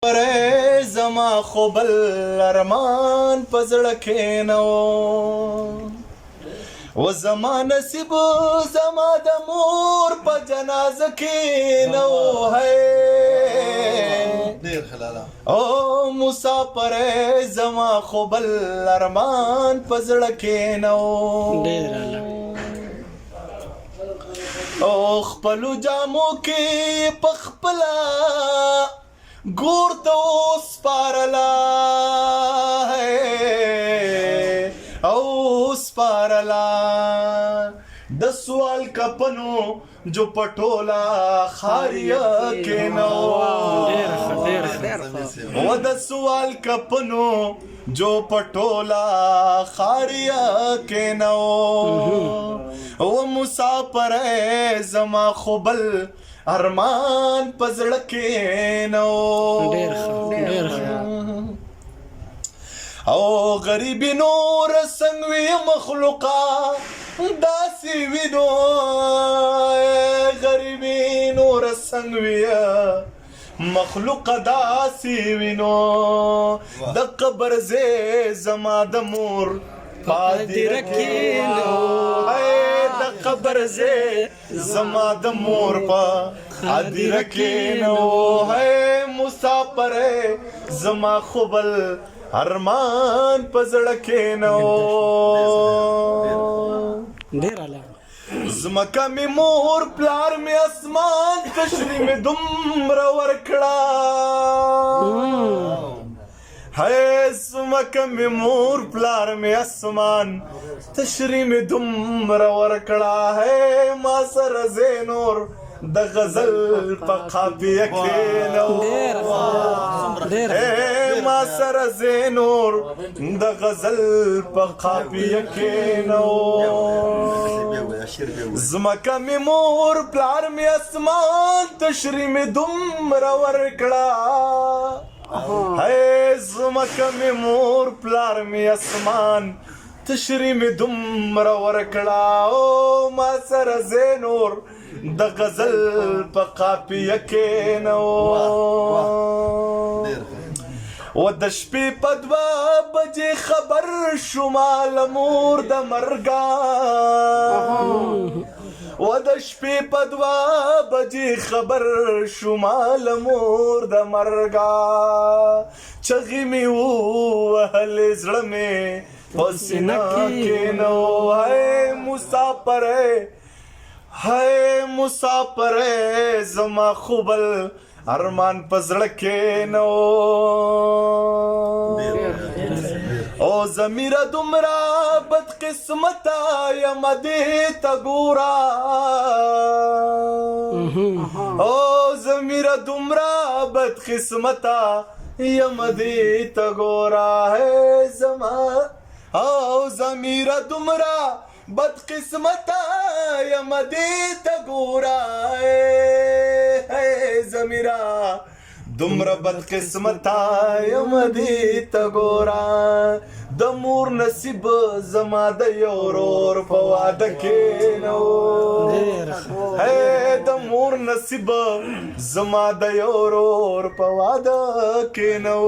پرې زما خو بل ارمان په زړه کې نه و و زما نصیب زما د مور په جنازه کې نه و ډېر حلاله او مسافر زما خو بل ارمان په زړه کې نه و او خپلو جامو کې په خپله ګور ته وسپارله او سپارله د سوال کپنو جو پټولا خاریه کې نو و د سوال کپنو جو پټولا خاریه کې نو و مسافر زما خو بل ارمان پزړه کې نو او غریبی نور سنگوی مخلوقا داسی وینو غریبی نور سنگوی مخلوق داسی وینو د قبر زی زما د مور پادی رکینو د قبر زی زما د مور پادی رکینو مسافر زما خوبل ارمان پزړه کې نو زمکه می مور پلار می اسمان کشری می دومره ورکړه هی زمکه می مور پلار می اسمان تشری می دومره ورکړه هی ما سره زینور د غزل په قافیه کې نو ما سره زینور د غزل په قافیه کې نو زمکه می مور پلار می اسمان تشری می دومره ورکړه هی زمکه می مور پلار می اسمان تشری می دومره ورکړه او ما سره زینور د غزل په قافیه کې نو و د شپې په 2 بجې خبر شوما له مور د مرګه و د شپې په 2 بجې خبر شوما له مور د مرګه چغې مې ووهلې زړه مې په سینه کې نو مسافر هی مسافر زما خوبل ارمان پزړه کې نو او زمیره دومره بد قسمته یم دې ته ګوره او زمیره دومره بد قسمته یم دې ته ګوره زما او زمیره دومره بد قسمتا یم دې ته ګوره زمیرا دومره بد قسمتا یم دې ته ګوره د مور نصیب زما د یو ورور په واده کې نو د مور نصیب زما د یو ورور په واده کې نو